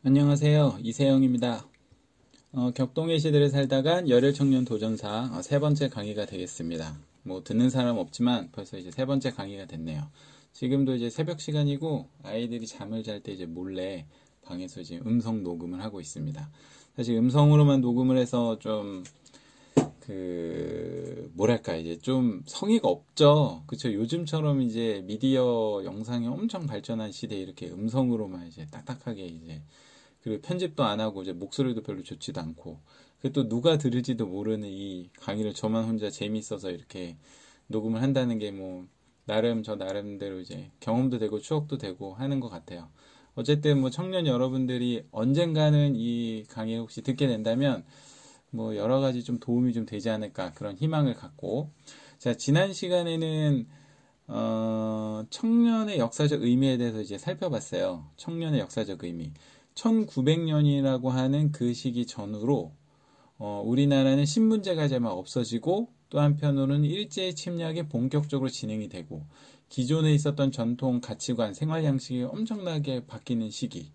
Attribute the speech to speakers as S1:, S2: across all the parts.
S1: 안녕하세요. 이세영입니다. 격동의 시대를 살다간 열혈 청년 도전사 세 번째 강의가 되겠습니다. 뭐 듣는 사람 없지만 벌써 이제 세 번째 강의가 됐네요. 지금도 이제 새벽 시간이고 아이들이 잠을 잘 때 이제 몰래 방에서 이제 음성 녹음을 하고 있습니다. 사실 음성으로만 녹음을 해서 좀 뭐랄까 이제 좀 성의가 없죠. 그쵸? 요즘처럼 이제 미디어 영상이 엄청 발전한 시대에 이렇게 음성으로만 이제 딱딱하게 이제 그리고 편집도 안 하고 이제 목소리도 별로 좋지도 않고 또 누가 들을지도 모르는 이 강의를 저만 혼자 재미있어서 이렇게 녹음을 한다는 게 뭐 저 나름대로 이제 경험도 되고 추억도 되고 하는 것 같아요. 어쨌든 뭐 청년 여러분들이 언젠가는 이 강의를 혹시 듣게 된다면 뭐 여러 가지 좀 도움이 좀 되지 않을까 그런 희망을 갖고, 자, 지난 시간에는 청년의 역사적 의미에 대해서 이제 살펴봤어요. 청년의 역사적 의미. 1900년이라고 하는 그 시기 전후로 우리나라는 신분제가 이제 막 없어지고 또 한편으로는 일제 침략이 본격적으로 진행이 되고 기존에 있었던 전통 가치관, 생활 양식이 엄청나게 바뀌는 시기.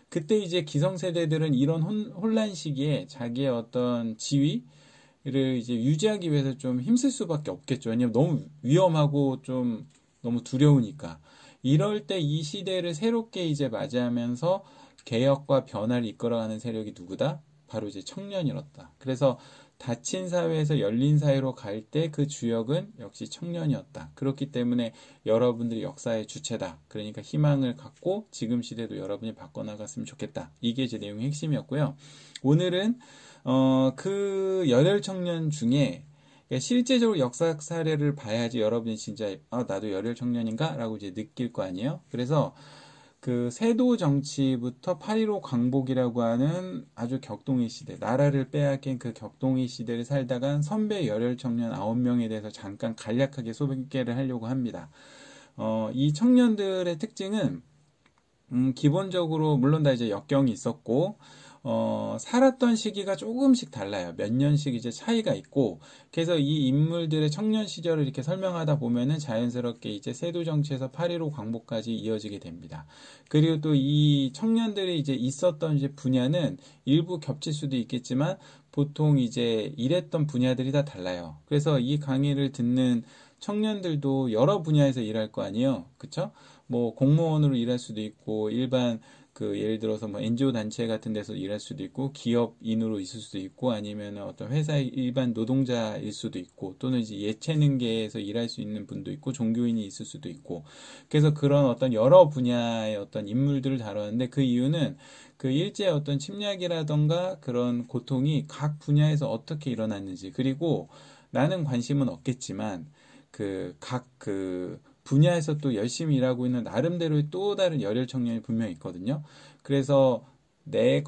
S1: 그때 이제 기성세대들은 이런 혼란 시기에 자기의 어떤 지위를 이제 유지하기 위해서 좀 힘쓸 수밖에 없겠죠. 왜냐면 너무 위험하고 좀 너무 두려우니까. 이럴 때 이 시대를 새롭게 이제 맞이하면서 개혁과 변화를 이끌어가는 세력이 누구다? 바로 이제 청년이었다. 그래서 닫힌 사회에서 열린 사회로 갈 때 그 주역은 역시 청년이었다. 그렇기 때문에 여러분들이 역사의 주체다. 그러니까 희망을 갖고 지금 시대도 여러분이 바꿔나갔으면 좋겠다. 이게 제 내용의 핵심이었고요. 오늘은 그 열혈 청년 중에 실제적으로 역사적 사례를 봐야지 여러분이 진짜 나도 열혈 청년인가? 라고 이제 느낄 거 아니에요? 그래서 그 세도 정치부터 8.15 광복이라고 하는 아주 격동의 시대, 나라를 빼앗긴 그 격동의 시대를 살다간 선배 열혈 청년 9명에 대해서 잠깐 간략하게 소개를 하려고 합니다. 이 청년들의 특징은 기본적으로 물론 다 이제 역경이 있었고 살았던 시기가 조금씩 달라요. 몇 년씩 이제 차이가 있고, 그래서 이 인물들의 청년 시절을 이렇게 설명하다 보면은 자연스럽게 이제 세도 정치에서 8.15 광복까지 이어지게 됩니다. 그리고 또 이 청년들이 이제 있었던 이제 분야는 일부 겹칠 수도 있겠지만 보통 이제 일했던 분야들이 다 달라요. 그래서 이 강의를 듣는 청년들도 여러 분야에서 일할 거 아니에요. 그쵸? 뭐 공무원으로 일할 수도 있고 일반 예를 들어서 뭐 NGO 단체 같은 데서 일할 수도 있고 기업인으로 있을 수도 있고 아니면 어떤 회사의 일반 노동자일 수도 있고 또는 이제 예체능계에서 일할 수 있는 분도 있고 종교인이 있을 수도 있고, 그래서 그런 어떤 여러 분야의 어떤 인물들을 다루는데 그 이유는 그 일제의 어떤 침략이라던가 그런 고통이 각 분야에서 어떻게 일어났는지, 그리고 나는 관심은 없겠지만 각 분야에서 또 열심히 일하고 있는 나름대로의 또 다른 열혈 청년이 분명히 있거든요. 그래서 내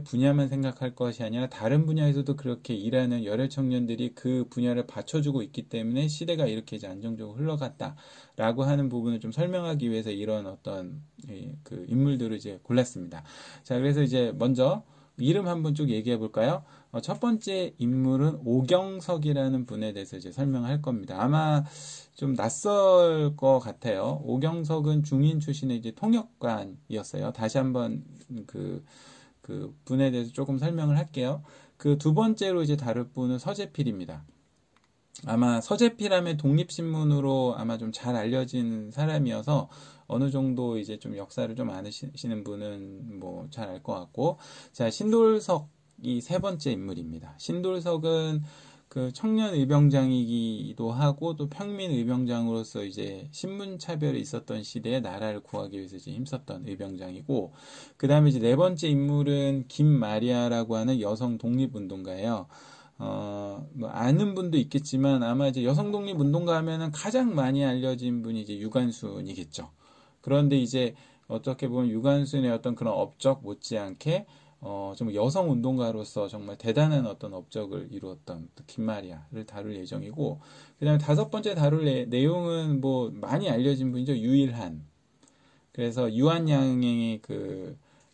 S1: 분야만 생각할 것이 아니라 다른 분야에서도 그렇게 일하는 열혈 청년들이 그 분야를 받쳐주고 있기 때문에 시대가 이렇게 이제 안정적으로 흘러갔다라고 하는 부분을 좀 설명하기 위해서 이런 어떤 그 인물들을 이제 골랐습니다. 자, 그래서 이제 먼저 이름 한번 쭉 얘기해 볼까요? 첫 번째 인물은 오경석이라는 분에 대해서 이제 설명할 겁니다. 아마 좀 낯설 것 같아요. 오경석은 중인 출신의 이제 통역관이었어요. 다시 한번 그 분에 대해서 조금 설명을 할게요. 그 두 번째로 이제 다룰 분은 서재필입니다. 아마 서재필하면 독립신문으로 아마 좀 잘 알려진 사람이어서 어느 정도 이제 좀 역사를 좀 아시는 분은 뭐 잘 알 것 같고, 자, 신돌석이 세 번째 인물입니다. 신돌석은 그 청년 의병장이기도 하고 또 평민 의병장으로서 이제 신분 차별이 있었던 시대에 나라를 구하기 위해서 이제 힘썼던 의병장이고, 그 다음에 이제 네 번째 인물은 김마리아라고 하는 여성 독립운동가예요. 뭐 아는 분도 있겠지만 아마 이제 여성 독립운동가 하면은 가장 많이 알려진 분이 이제 유관순이겠죠. 그런데 이제 어떻게 보면 유관순의 어떤 그런 업적 못지않게 좀 여성 운동가로서 정말 대단한 어떤 업적을 이루었던 또 김마리아를 다룰 예정이고, 그다음에 다섯 번째 다룰 내용은 뭐 많이 알려진 분이죠. 유일한. 그래서 유한양행의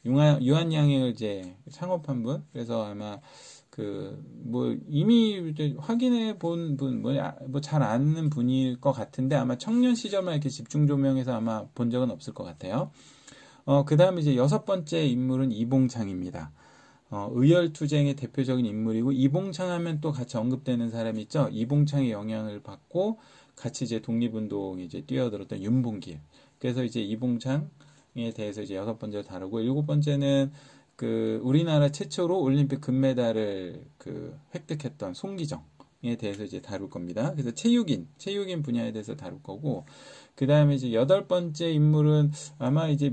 S1: 유한양행을 이제 창업한 분. 그래서 아마 뭐 이미 이제 확인해 본 분, 뭐 잘 아는 분일 것 같은데 아마 청년 시절만 이렇게 집중 조명해서 아마 본 적은 없을 것 같아요. 그 다음에 이제 여섯 번째 인물은 이봉창입니다. 의열투쟁의 대표적인 인물이고, 이봉창 하면 또 같이 언급되는 사람이 있죠. 이봉창의 영향을 받고 같이 이제 독립운동에 이제 뛰어들었던 윤봉길. 그래서 이제 이봉창에 대해서 이제 여섯 번째로 다루고, 일곱 번째는 그 우리나라 최초로 올림픽 금메달을 획득했던 송기정에 대해서 이제 다룰 겁니다. 그래서 체육인 분야에 대해서 다룰 거고, 그 다음에 이제 여덟 번째 인물은 아마 이제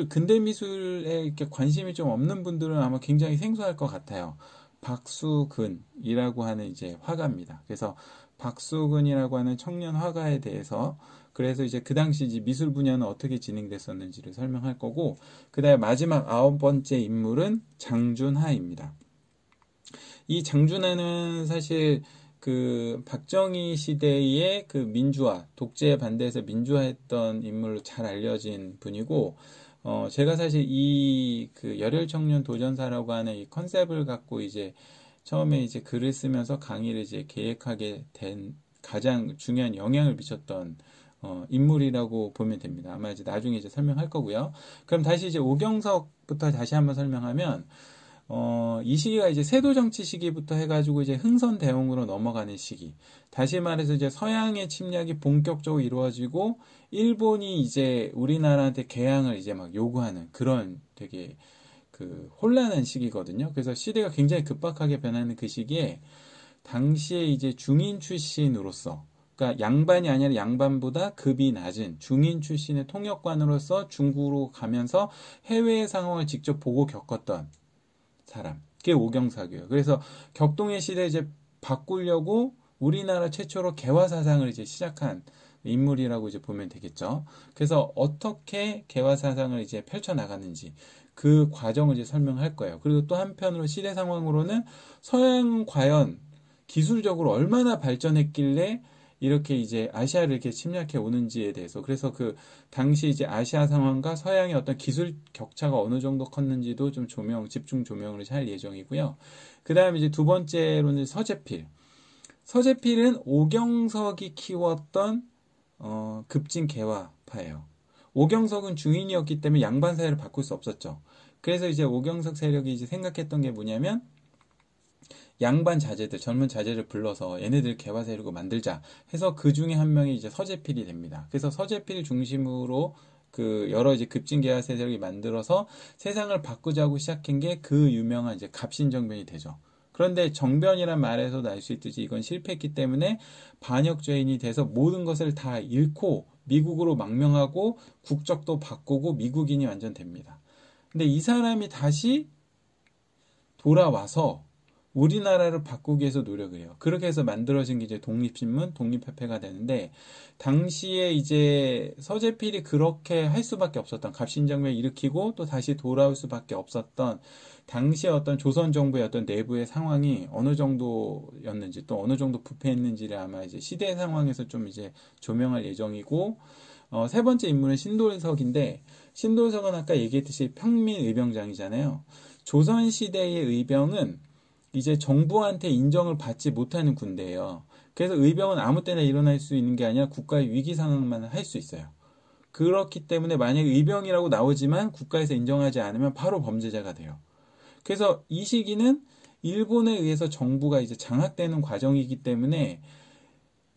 S1: 근대 미술에 이렇게 관심이 좀 없는 분들은 아마 굉장히 생소할 것 같아요. 박수근이라고 하는 이제 화가입니다. 그래서 박수근이라고 하는 청년 화가에 대해서, 그래서 이제 그 당시 이제 미술 분야는 어떻게 진행됐었는지를 설명할 거고, 그 다음에 마지막 아홉 번째 인물은 장준하입니다. 이 장준하는 사실 그 박정희 시대의 그 민주화, 독재에 반대해서 민주화했던 인물로 잘 알려진 분이고, 제가 사실 이 그 열혈 청년 도전사라고 하는 이 컨셉을 갖고 이제 처음에 이제 글을 쓰면서 강의를 이제 계획하게 된 가장 중요한 영향을 미쳤던 인물이라고 보면 됩니다. 아마 이제 나중에 이제 설명할 거고요. 그럼 다시 이제 오경석부터 다시 한번 설명하면, 이 시기가 이제 세도 정치 시기부터 해가지고 이제 흥선 대응으로 넘어가는 시기. 다시 말해서 이제 서양의 침략이 본격적으로 이루어지고, 일본이 이제 우리나라한테 개항을 이제 막 요구하는 그런 되게 그 혼란한 시기거든요. 그래서 시대가 굉장히 급박하게 변하는 그 시기에 당시에 이제 중인 출신으로서, 그러니까 양반이 아니라 양반보다 급이 낮은 중인 출신의 통역관으로서 중국으로 가면서 해외의 상황을 직접 보고 겪었던 사람, 그게 오경석이에요. 그래서 격동의 시대 이제 바꾸려고 우리나라 최초로 개화 사상을 이제 시작한 인물이라고 이제 보면 되겠죠. 그래서 어떻게 개화 사상을 이제 펼쳐 나갔는지 그 과정을 이제 설명할 거예요. 그리고 또 한편으로 시대 상황으로는 서양 과연 기술적으로 얼마나 발전했길래 이렇게 이제 아시아를 이렇게 침략해 오는지에 대해서, 그래서 그 당시 이제 아시아 상황과 서양의 어떤 기술 격차가 어느 정도 컸는지도 좀 집중 조명을 할 예정이고요. 그 다음에 이제 두 번째로는 서재필. 서재필은 오경석이 키웠던 급진 개화파예요. 오경석은 중인이었기 때문에 양반 사회를 바꿀 수 없었죠. 그래서 이제 오경석 세력이 이제 생각했던 게 뭐냐면, 양반 자제들, 젊은 자제를 불러서 얘네들 개화 세력을 만들자 해서 그 중에 한 명이 이제 서재필이 됩니다. 그래서 서재필 중심으로 그 여러 이제 급진 개화 세력이 만들어서 세상을 바꾸자고 시작한 게 그 유명한 이제 갑신정변이 되죠. 그런데 정변이란 말에서도 알 수 있듯이 이건 실패했기 때문에 반역죄인이 돼서 모든 것을 다 잃고 미국으로 망명하고 국적도 바꾸고 미국인이 완전 됩니다. 근데 이 사람이 다시 돌아와서 우리나라를 바꾸기 위해서 노력을 해요. 그렇게 해서 만들어진 게 이제 독립신문, 독립협회가 되는데, 당시에 이제 서재필이 그렇게 할 수밖에 없었던, 갑신정변을 일으키고 또 다시 돌아올 수밖에 없었던 당시의 어떤 조선 정부의 어떤 내부의 상황이 어느 정도였는지, 또 어느 정도 부패했는지를 아마 이제 시대 상황에서 좀 이제 조명할 예정이고, 세 번째 인물은 신돌석인데, 신돌석은 아까 얘기했듯이 평민의병장이잖아요. 조선시대의 의병은 이제 정부한테 인정을 받지 못하는 군대예요. 그래서 의병은 아무 때나 일어날 수 있는 게 아니라 국가의 위기 상황만 할 수 있어요. 그렇기 때문에 만약에 의병이라고 나오지만 국가에서 인정하지 않으면 바로 범죄자가 돼요. 그래서 이 시기는 일본에 의해서 정부가 이제 장악되는 과정이기 때문에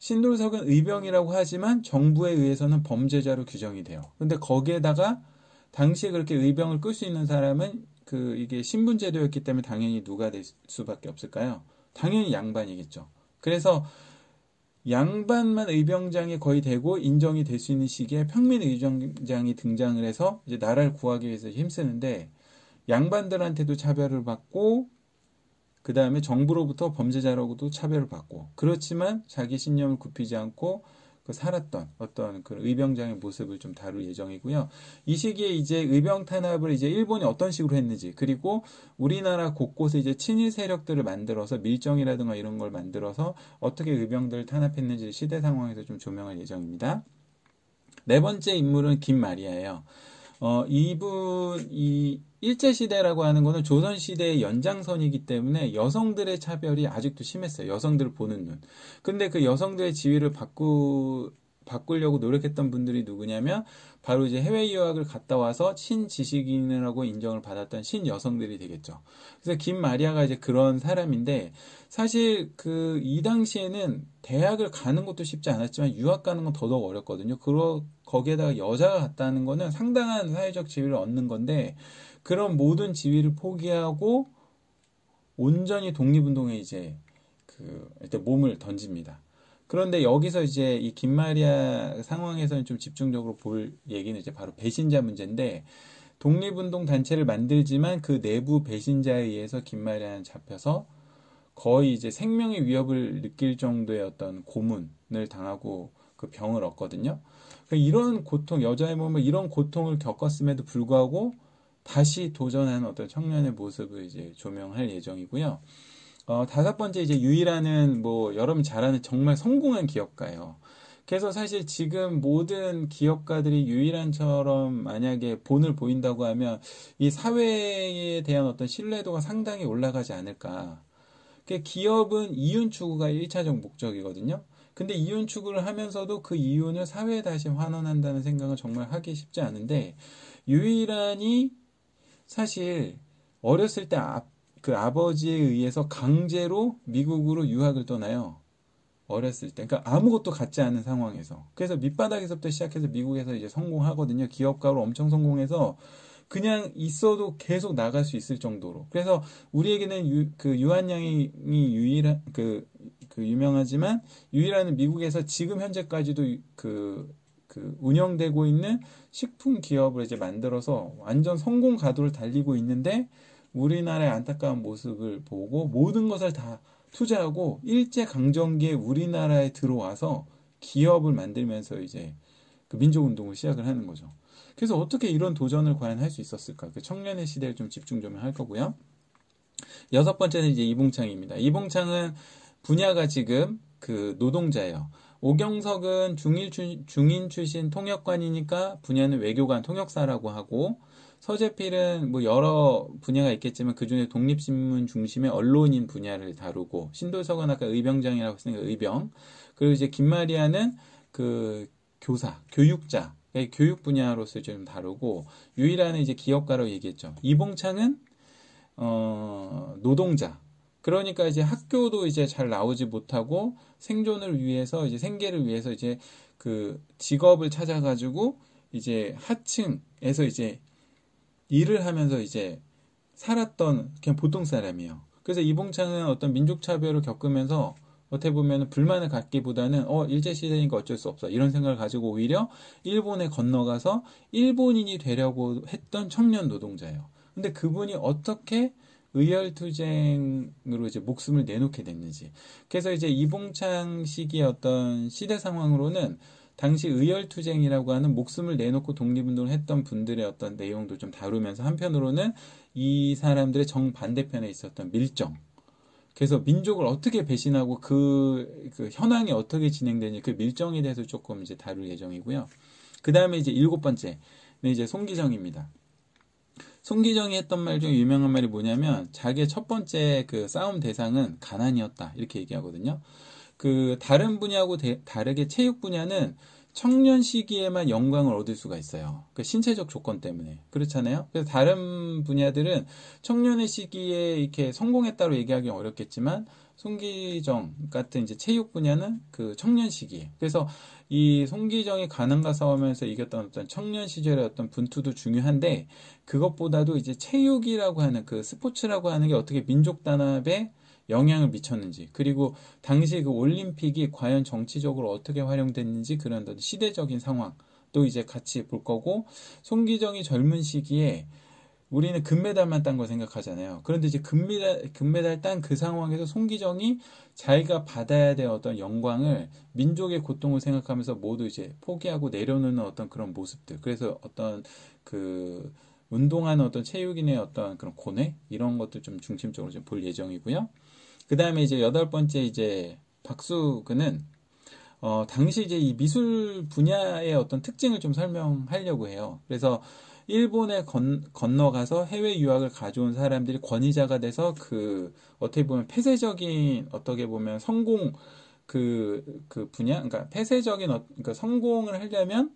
S1: 신돌석은 의병이라고 하지만 정부에 의해서는 범죄자로 규정이 돼요. 근데 거기에다가 당시에 그렇게 의병을 끌 수 있는 사람은 이게 신분제도였기 때문에 당연히 누가 될 수밖에 없을까요? 당연히 양반이겠죠. 그래서 양반만 의병장이 거의 되고 인정이 될 수 있는 시기에 평민의병장이 등장을 해서 이제 나라를 구하기 위해서 힘쓰는데, 양반들한테도 차별을 받고 그 다음에 정부로부터 범죄자로도 차별을 받고, 그렇지만 자기 신념을 굽히지 않고 살았던 어떤 그 의병장의 모습을 좀 다룰 예정이고요. 이 시기에 이제 의병 탄압을 이제 일본이 어떤 식으로 했는지, 그리고 우리나라 곳곳에 이제 친일 세력들을 만들어서 밀정이라든가 이런 걸 만들어서 어떻게 의병들을 탄압했는지 시대 상황에서 좀 조명할 예정입니다. 네 번째 인물은 김마리아예요. 이 일제시대라고 하는 거는 조선시대의 연장선이기 때문에 여성들의 차별이 아직도 심했어요. 여성들을 보는 눈. 근데 그 여성들의 지위를 바꾸려고 노력했던 분들이 누구냐면 바로 이제 해외 유학을 갔다 와서 신지식인이라고 인정을 받았던 신여성들이 되겠죠. 그래서 김마리아가 이제 그런 사람인데, 사실 이 당시에는 대학을 가는 것도 쉽지 않았지만 유학 가는 건 더더욱 어렵거든요. 거기에다가 여자가 갔다는 거는 상당한 사회적 지위를 얻는 건데, 그런 모든 지위를 포기하고 온전히 독립운동에 이제 일단 몸을 던집니다. 그런데 여기서 이제 이 김마리아 상황에서는 좀 집중적으로 볼 얘기는 이제 바로 배신자 문제인데, 독립운동 단체를 만들지만 그 내부 배신자에 의해서 김마리아는 잡혀서 거의 이제 생명의 위협을 느낄 정도의 어떤 고문을 당하고 그 병을 얻거든요. 이런 고통, 여자의 몸을 이런 고통을 겪었음에도 불구하고 다시 도전하는 어떤 청년의 모습을 이제 조명할 예정이고요. 다섯 번째 이제 유이라는 여러분 잘 아는 정말 성공한 기업가예요. 그래서 사실 지금 모든 기업가들이 유이란처럼 만약에 본을 보인다고 하면 이 사회에 대한 어떤 신뢰도가 상당히 올라가지 않을까. 기업은 이윤 추구가 1차적 목적이거든요. 근데 이윤 추구를 하면서도 그 이윤을 사회에 다시 환원한다는 생각은 정말 하기 쉽지 않은데, 유이란이 사실 어렸을 때 아버지에 의해서 강제로 미국으로 유학을 떠나요. 어렸을 때. 그러니까 아무것도 갖지 않은 상황에서. 그래서 밑바닥에서부터 시작해서 미국에서 이제 성공하거든요. 기업가로 엄청 성공해서 그냥 있어도 계속 나갈 수 있을 정도로. 그래서 우리에게는 유한양이 유명하지만, 유이라는 미국에서 지금 현재까지도 운영되고 있는 식품 기업을 이제 만들어서 완전 성공 가도를 달리고 있는데, 우리나라의 안타까운 모습을 보고 모든 것을 다 투자하고 일제강점기에 우리나라에 들어와서 기업을 만들면서 이제 민족운동을 시작을 하는 거죠. 그래서 어떻게 이런 도전을 과연 할 수 있었을까? 청년의 시대를 좀 집중 좀 할 거고요. 여섯 번째는 이제 이봉창입니다. 이봉창은 분야가 지금 노동자예요. 오경석은 중인 출신 통역관이니까 분야는 외교관 통역사라고 하고, 서재필은 여러 분야가 있겠지만 그중에 독립신문 중심의 언론인 분야를 다루고, 신도석은 아까 의병장이라고 했으니까 의병, 그리고 이제 김마리아는 교사, 교육자, 교육 분야로서 좀 다루고, 유일한 이제 기업가로 얘기했죠. 이봉창은 노동자. 그러니까 이제 학교도 이제 잘 나오지 못하고 생존을 위해서, 이제 생계를 위해서 이제 직업을 찾아가지고 이제 하층에서 이제 일을 하면서 이제 살았던 그냥 보통 사람이에요. 그래서 이봉창은 어떤 민족차별을 겪으면서 어떻게 보면 불만을 갖기보다는 일제시대니까 어쩔 수 없어 이런 생각을 가지고 오히려 일본에 건너가서 일본인이 되려고 했던 청년 노동자예요. 근데 그분이 어떻게 의열투쟁으로 이제 목숨을 내놓게 됐는지. 그래서 이제 이봉창 시기의 어떤 시대 상황으로는 당시 의열투쟁이라고 하는 목숨을 내놓고 독립운동을 했던 분들의 어떤 내용도 좀 다루면서, 한편으로는 이 사람들의 정반대편에 있었던 밀정, 그래서 민족을 어떻게 배신하고 그 현황이 어떻게 진행되는지 그 밀정에 대해서 조금 이제 다룰 예정이고요. 그 다음에 이제 일곱 번째, 이제 송기정입니다. 송기정이 했던 말 중에 유명한 말이 뭐냐면, 자기의 첫 번째 싸움 대상은 가난이었다, 이렇게 얘기하거든요. 다른 분야하고 다르게 체육 분야는 청년 시기에만 영광을 얻을 수가 있어요. 신체적 조건 때문에. 그렇잖아요? 그래서 다른 분야들은 청년의 시기에 이렇게 성공했다고 얘기하기 어렵겠지만, 송기정 같은 이제 체육 분야는 청년 시기에. 그래서 이 송기정이 가난과 싸우면서 이겼던 어떤 청년 시절의 어떤 분투도 중요한데, 그것보다도 이제 체육이라고 하는 스포츠라고 하는 게 어떻게 민족 단합에 영향을 미쳤는지, 그리고 당시 올림픽이 과연 정치적으로 어떻게 활용됐는지, 그런 시대적인 상황도 이제 같이 볼 거고, 송기정이 젊은 시기에 우리는 금메달만 딴 거 생각하잖아요. 그런데 이제 금메달 딴 그 상황에서 송기정이 자기가 받아야 될 어떤 영광을, 민족의 고통을 생각하면서 모두 이제 포기하고 내려놓는 어떤 그런 모습들. 그래서 어떤 운동하는 어떤 체육인의 어떤 그런 고뇌? 이런 것들 좀 중심적으로 좀 볼 예정이고요. 그 다음에 이제 여덟 번째 이제 박수근은 당시 이제 이 미술 분야의 어떤 특징을 좀 설명하려고 해요. 그래서 일본에 건너가서 해외 유학을 가져온 사람들이 권위자가 돼서 어떻게 보면 폐쇄적인, 어떻게 보면 성공 분야, 그러니까 폐쇄적인, 그러니까 성공을 하려면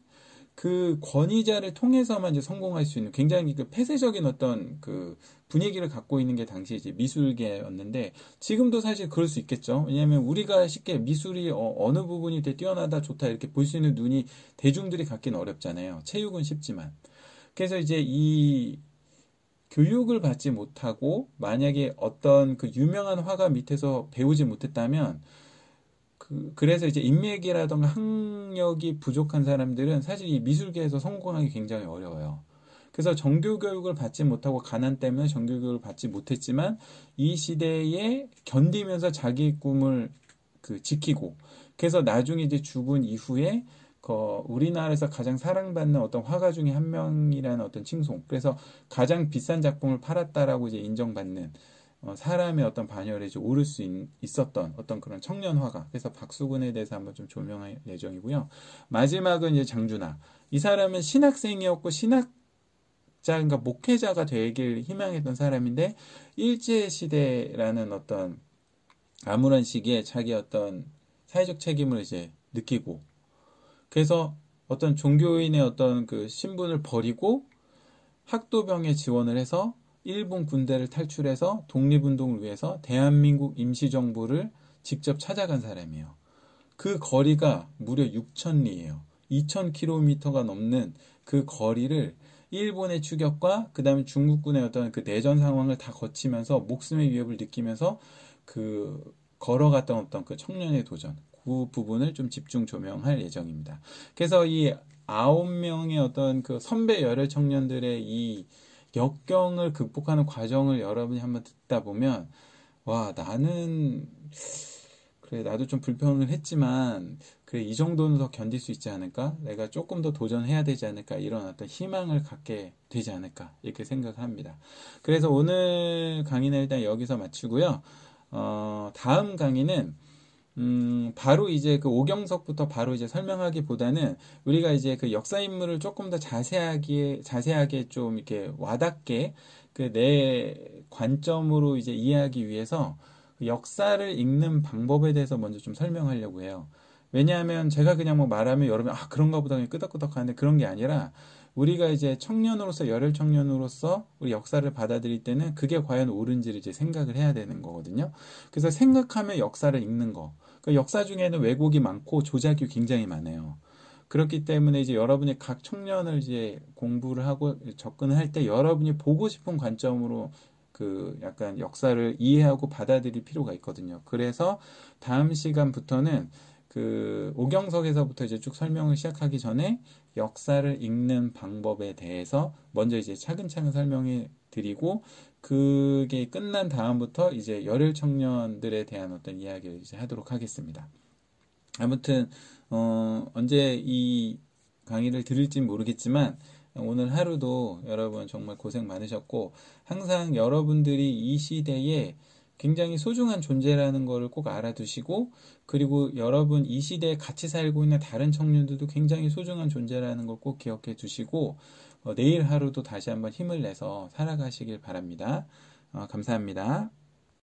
S1: 그 권위자를 통해서만 이제 성공할 수 있는 굉장히 그 폐쇄적인 어떤 그 분위기를 갖고 있는 게 당시 이제 미술계였는데 지금도 사실 그럴 수 있겠죠. 왜냐하면 우리가 쉽게 미술이 어느 부분이 되게 뛰어나다 좋다 이렇게 볼 수 있는 눈이 대중들이 갖기는 어렵잖아요. 체육은 쉽지만. 그래서 이제 이 교육을 받지 못하고 만약에 어떤 그 유명한 화가 밑에서 배우지 못했다면 그래서 이제 인맥이라던가 학력이 부족한 사람들은 사실 이 미술계에서 성공하기 굉장히 어려워요. 그래서 정규교육을 받지 못하고 가난 때문에 정규교육을 받지 못했지만 이 시대에 견디면서 자기 꿈을 지키고 그래서 나중에 이제 죽은 이후에 우리나라에서 가장 사랑받는 어떤 화가 중에 한 명이라는 어떤 칭송. 그래서 가장 비싼 작품을 팔았다라고 이제 인정받는 사람의 어떤 반열에 이제 오를 수 있었던 어떤 그런 청년 화가. 그래서 박수근에 대해서 한번 좀 조명할 예정이고요. 마지막은 이제 장준하. 이 사람은 신학생이었고 그러니까 목회자가 되길 희망했던 사람인데 일제시대라는 어떤 암울한 시기에 자기 어떤 사회적 책임을 이제 느끼고 그래서 어떤 종교인의 어떤 그 신분을 버리고 학도병에 지원을 해서 일본 군대를 탈출해서 독립운동을 위해서 대한민국 임시정부를 직접 찾아간 사람이에요. 그 거리가 무려 6,000리예요. 2,000km가 넘는 그 거리를 일본의 추격과 그 다음에 중국군의 어떤 그 내전 상황을 다 거치면서 목숨의 위협을 느끼면서 걸어갔던 어떤 그 청년의 도전. 그 부분을 좀 집중 조명할 예정입니다. 그래서 이 9명의 어떤 그 선배 열혈 청년들의 이 역경을 극복하는 과정을 여러분이 한번 듣다 보면 와 나는 그래 나도 좀 불평을 했지만 그래 이 정도는 더 견딜 수 있지 않을까? 내가 조금 더 도전해야 되지 않을까? 이런 어떤 희망을 갖게 되지 않을까? 이렇게 생각합니다. 그래서 오늘 강의는 일단 여기서 마치고요. 다음 강의는 바로 이제 그 오경석부터 바로 이제 설명하기보다는 우리가 이제 그 역사 인물을 조금 더 자세하게 좀 이렇게 와닿게 그 내 관점으로 이제 이해하기 위해서 그 역사를 읽는 방법에 대해서 먼저 좀 설명하려고 해요. 왜냐하면 제가 그냥 뭐 말하면 여러분 그런가 보다 그냥 끄덕끄덕 하는데 그런 게 아니라 우리가 이제 청년으로서 열혈 청년으로서 우리 역사를 받아들일 때는 그게 과연 옳은지를 이제 생각을 해야 되는 거거든요. 그래서 생각하면 역사를 읽는 거. 그 역사 중에는 왜곡이 많고 조작이 굉장히 많아요. 그렇기 때문에 이제 여러분이 각 청년을 이제 공부를 하고 접근을 할 때 여러분이 보고 싶은 관점으로 그 약간 역사를 이해하고 받아들일 필요가 있거든요. 그래서 다음 시간부터는 그 오경석에서부터 이제 쭉 설명을 시작하기 전에 역사를 읽는 방법에 대해서 먼저 이제 차근차근 설명해 드리고 그게 끝난 다음부터 이제 열혈 청년들에 대한 어떤 이야기를 이제 하도록 하겠습니다. 아무튼 언제 이 강의를 들을지 모르겠지만 오늘 하루도 여러분 정말 고생 많으셨고 항상 여러분들이 이 시대에 굉장히 소중한 존재라는 것을 꼭 알아두시고 그리고 여러분 이 시대에 같이 살고 있는 다른 청년들도 굉장히 소중한 존재라는 걸 꼭 기억해 두시고 내일 하루도 다시 한번 힘을 내서 살아가시길 바랍니다. 감사합니다.